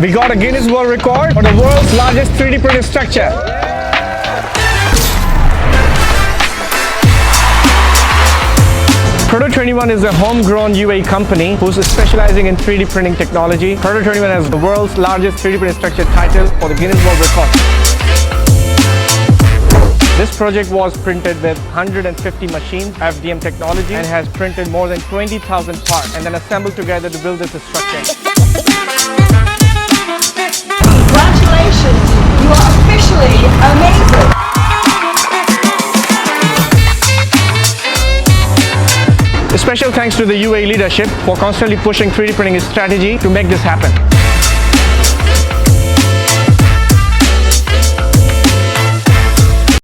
We got a Guinness World Record for the world's largest 3D printed structure. Proto21 is a homegrown UAE company who's specializing in 3D printing technology. Proto21 has the world's largest 3D printed structure title for the Guinness World Record. This project was printed with 150 machines, FDM technology, and has printed more than 20,000 parts and then assembled together to build this structure. Congratulations, you are officially amazing. A special thanks to the UAE leadership for constantly pushing 3D printing strategy to make this happen.